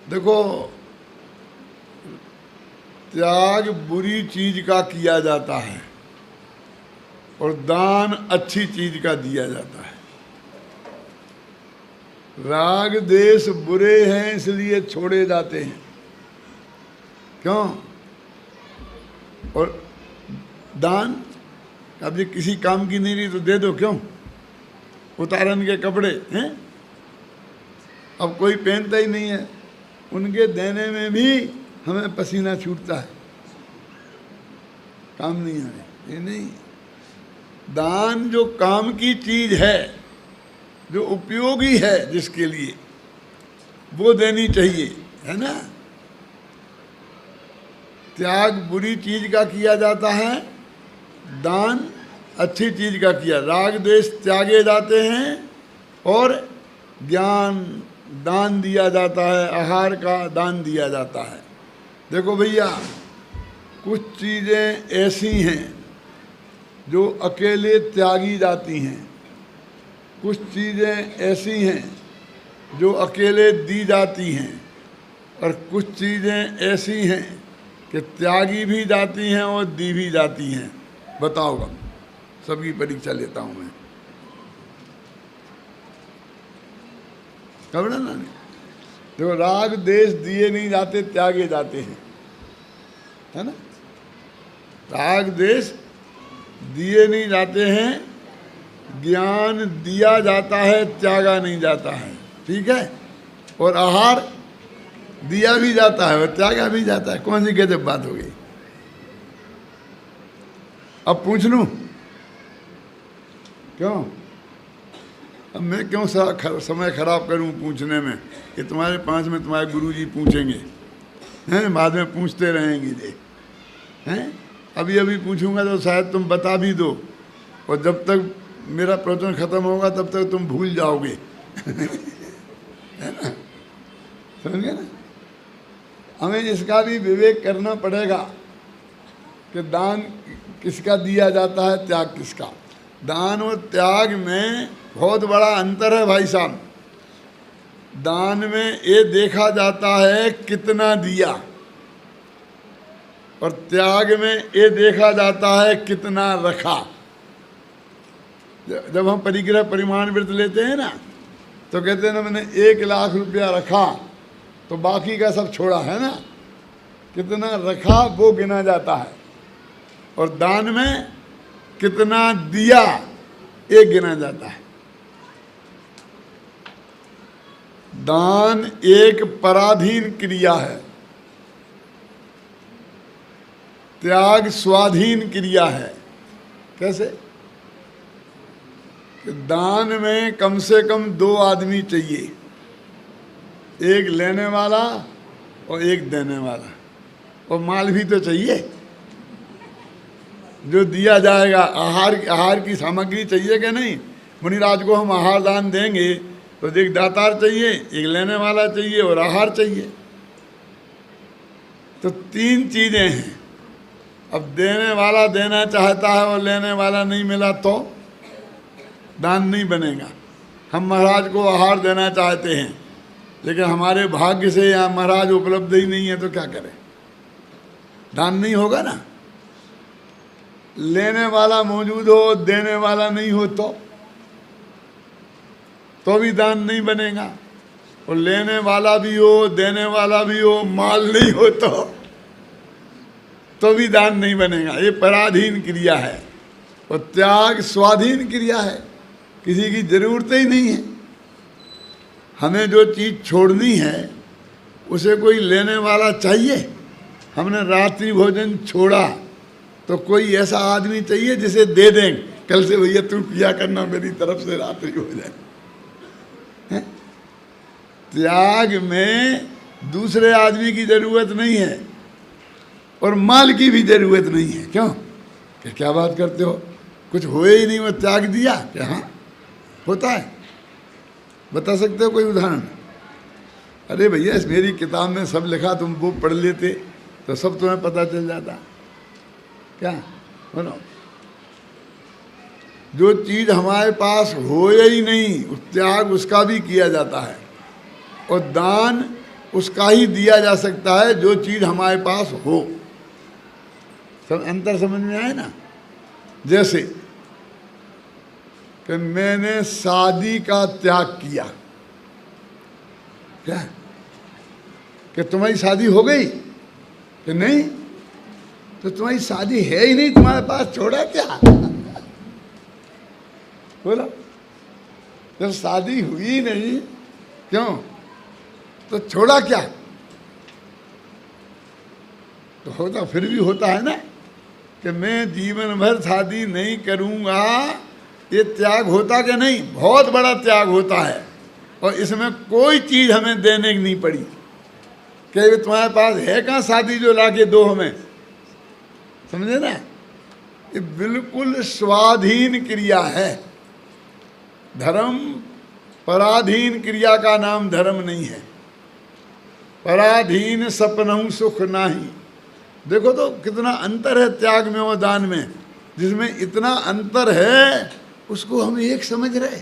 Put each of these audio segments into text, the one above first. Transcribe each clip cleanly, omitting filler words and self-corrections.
देखो, त्याग बुरी चीज का किया जाता है और दान अच्छी चीज का दिया जाता है। राग देश बुरे हैं इसलिए छोड़े जाते हैं, क्यों? और दान, अब ये किसी काम की नहीं रही तो दे दो, क्यों? उतारन के कपड़े हैं, अब कोई पहनता ही नहीं है, उनके देने में भी हमें पसीना छूटता है, काम नहीं आए। ये नहीं, दान जो काम की चीज है, जो उपयोगी है जिसके लिए, वो देनी चाहिए, है ना। त्याग बुरी चीज का किया जाता है, दान अच्छी चीज का किया। राग द्वेष त्यागे जाते हैं और ज्ञान दान दिया जाता है, आहार का दान दिया जाता है। देखो भैया, कुछ चीज़ें ऐसी हैं जो अकेले त्यागी जाती हैं, कुछ चीज़ें ऐसी हैं जो अकेले दी जाती हैं, और कुछ चीज़ें ऐसी हैं कि त्यागी भी जाती हैं और दी भी जाती हैं। बताओ, सबकी परीक्षा लेता हूँ मैं, कब ना। देखो, राग देश दिए नहीं जाते, त्यागे जाते हैं, है ना। राग देश दिए नहीं जाते हैं, ज्ञान दिया जाता है, त्यागा नहीं जाता है, ठीक है। और आहार दिया भी जाता है और त्यागा भी जाता है। कौन सी गजब बात हो गई। अब पूछ लूं, क्यों? अब मैं क्यों समय खराब करूं पूछने में, कि तुम्हारे पास में तुम्हारे गुरुजी पूछेंगे, हैं, बाद में पूछते रहेंगे ये, हैं। अभी अभी पूछूंगा तो शायद तुम बता भी दो, और जब तक मेरा प्रवचन खत्म होगा तब तक तुम भूल जाओगे, है ना। समझ गए ना। हमें इसका भी विवेक करना पड़ेगा कि दान किसका दिया जाता है, त्याग किसका। दान और त्याग में बहुत बड़ा अंतर है भाई साहब। दान में ये देखा जाता है कितना दिया, और त्याग में ये देखा जाता है कितना रखा। जब हम परिग्रह परिमाण व्रत लेते हैं ना, तो कहते हैं ना, मैंने 1,00,000 रुपया रखा तो बाकी का सब छोड़ा, है ना। कितना रखा वो गिना जाता है, और दान में कितना दिया ये गिना जाता है। दान एक पराधीन क्रिया है, त्याग स्वाधीन क्रिया है। कैसे? कि दान में कम से कम 2 आदमी चाहिए, एक लेने वाला और एक देने वाला, और माल भी तो चाहिए जो दिया जाएगा। आहार की सामग्री चाहिए कि नहीं। मुनिराज को हम आहार दान देंगे तो एक दातार चाहिए, एक लेने वाला चाहिए और आहार चाहिए। तो 3 चीज़ें हैं। अब देने वाला देना चाहता है और लेने वाला नहीं मिला तो दान नहीं बनेगा। हम महाराज को आहार देना चाहते हैं, लेकिन हमारे भाग्य से यहाँ महाराज उपलब्ध ही नहीं है, तो क्या करें, दान नहीं होगा ना। लेने वाला मौजूद हो, देने वाला नहीं हो तो भी दान नहीं बनेगा। और लेने वाला भी हो, देने वाला भी हो, माल नहीं हो तो भी दान नहीं बनेगा। ये पराधीन क्रिया है, और त्याग स्वाधीन क्रिया है, किसी की जरूरत ही नहीं है। हमें जो चीज़ छोड़नी है उसे कोई लेने वाला चाहिए। हमने रात्रि भोजन छोड़ा तो कोई ऐसा आदमी चाहिए जिसे दे दें, कल से भैया तू किया करना मेरी तरफ से रात्रि भोजन। त्याग में दूसरे आदमी की जरूरत नहीं है, और माल की भी जरूरत नहीं है। क्यों? कि क्या बात करते हो, कुछ हुए ही नहीं, वो त्याग दिया क्या? हाँ होता है। बता सकते हो कोई उदाहरण? अरे भैया, इस मेरी किताब में सब लिखा, तुम वो पढ़ लेते तो सब तुम्हें पता चल जाता। क्या बोलो? जो चीज़ हमारे पास हो ही नहीं, त्याग उसका भी किया जाता है। और दान उसका ही दिया जा सकता है जो चीज़ हमारे पास हो। सब अंतर समझ में आए ना? जैसे कि मैंने शादी का त्याग किया, क्या कि तुम्हारी शादी हो गई कि नहीं? तो तुम्हारी शादी है ही नहीं, तुम्हारे पास छोड़ा क्या? बोलो, जब शादी हुई नहीं, क्यों? तो छोड़ा क्या? तो होता फिर भी होता है ना कि मैं जीवन भर शादी नहीं करूंगा, ये त्याग होता कि नहीं? बहुत बड़ा त्याग होता है, और इसमें कोई चीज़ हमें देने की नहीं पड़ी कि तुम्हारे पास है कहाँ शादी जो लाके दो हमें, समझे ना? ये बिल्कुल स्वाधीन क्रिया है। धर्म पराधीन क्रिया का नाम धर्म नहीं है। पराधीन सपनहु सुख नाही। देखो तो कितना अंतर है त्याग में और दान में। जिसमें इतना अंतर है उसको हम एक समझ रहे,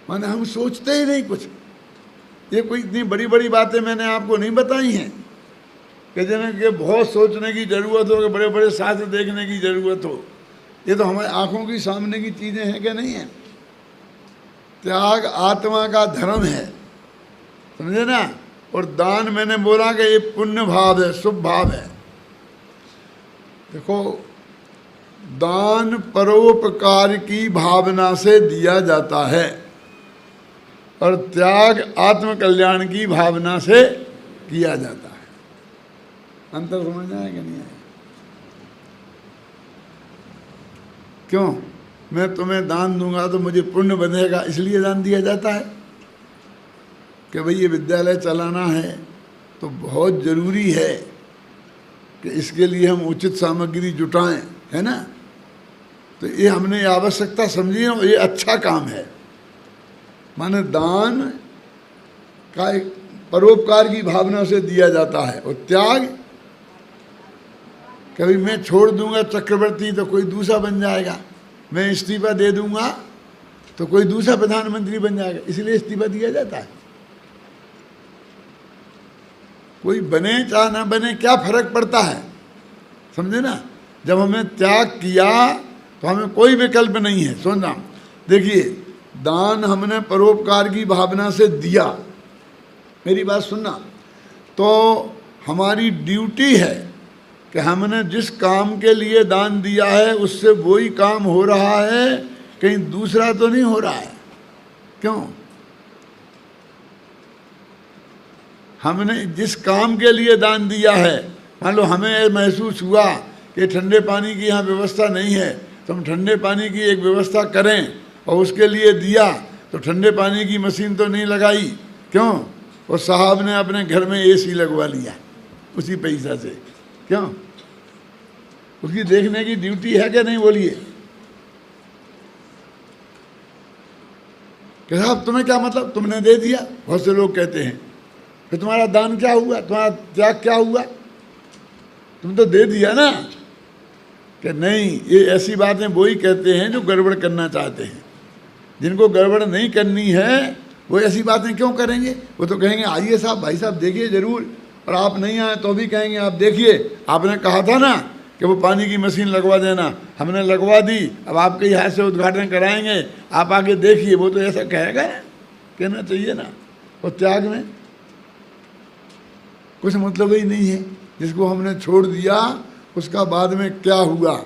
माने हम सोचते ही नहीं कुछ। ये कोई इतनी बड़ी बड़ी बातें मैंने आपको नहीं बताई हैं कि जिन्हें कि बहुत सोचने की ज़रूरत हो, कि बड़े बड़े शास्त्र देखने की ज़रूरत हो। ये तो हमारे आँखों की सामने की चीज़ें हैं कि नहीं है? त्याग आत्मा का धर्म है, समझे ना? और दान मैंने बोला कि ये पुण्य भाव है, शुभ भाव है। देखो, दान परोपकार की भावना से दिया जाता है और त्याग आत्म कल्याण की भावना से किया जाता है। अंतर समझ आया कि नहीं आया? क्यों? मैं तुम्हें दान दूंगा तो मुझे पुण्य बनेगा, इसलिए दान दिया जाता है कि भाई ये विद्यालय चलाना है तो बहुत ज़रूरी है कि इसके लिए हम उचित सामग्री जुटाएं, है ना? तो ये हमने आवश्यकता समझी है, ये अच्छा काम है। माने दान का एक परोपकार की भावना से दिया जाता है। और त्याग, कभी मैं छोड़ दूंगा चक्रवर्ती तो कोई दूसरा बन जाएगा, मैं इस्तीफा दे दूंगा तो कोई दूसरा प्रधानमंत्री बन जाएगा, इसलिए इस्तीफा दिया जाता है। कोई बने चाहे ना बने क्या फर्क पड़ता है, समझे ना? जब हमें त्याग किया तो हमें कोई विकल्प नहीं है। सुनना, देखिए, दान हमने परोपकार की भावना से दिया, मेरी बात सुनना, तो हमारी ड्यूटी है कि हमने जिस काम के लिए दान दिया है उससे वही काम हो रहा है, कहीं दूसरा तो नहीं हो रहा है। क्यों? हमने जिस काम के लिए दान दिया है, मान लो हमें महसूस हुआ कि ठंडे पानी की यहाँ व्यवस्था नहीं है तो हम ठंडे पानी की एक व्यवस्था करें, और उसके लिए दिया तो ठंडे पानी की मशीन तो नहीं लगाई, क्यों? और साहब ने अपने घर में एसी लगवा लिया उसी पैसा से, क्यों? उसकी देखने की ड्यूटी है क्या नहीं? बोलिए कि साहब तुम्हें क्या मतलब, तुमने दे दिया। बहुत से लोग कहते हैं फिर तुम्हारा दान क्या हुआ, तुम्हारा त्याग क्या हुआ? तुम तो दे दिया ना। कि नहीं, ये ऐसी बातें वो ही कहते हैं जो गड़बड़ करना चाहते हैं। जिनको गड़बड़ नहीं करनी है वो ऐसी बातें क्यों करेंगे? वो तो कहेंगे आइए साहब, भाई साहब देखिए ज़रूर, और आप नहीं आए तो भी कहेंगे आप देखिए, आपने कहा था ना कि वो पानी की मशीन लगवा देना, हमने लगवा दी, अब आपके यहाँ से उद्घाटन कराएंगे, आप आके देखिए। वो तो ऐसा कहेगा, कहना चाहिए ना। और त्याग में कुछ मतलब ही नहीं है। जिसको हमने छोड़ दिया उसका बाद में क्या हुआ?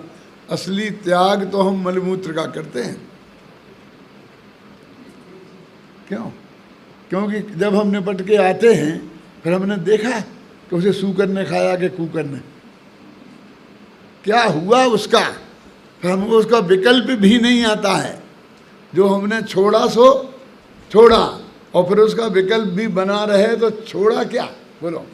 असली त्याग तो हम मलमूत्र का करते हैं। क्यों? क्योंकि जब हम निपट के आते हैं फिर हमने देखा कि उसे सूकर ने खाया कि कुकर ने, क्या हुआ उसका, फिर हमको उसका विकल्प भी नहीं आता है। जो हमने छोड़ा सो छोड़ा, और फिर उसका विकल्प भी बना रहे तो छोड़ा क्या? बोलो।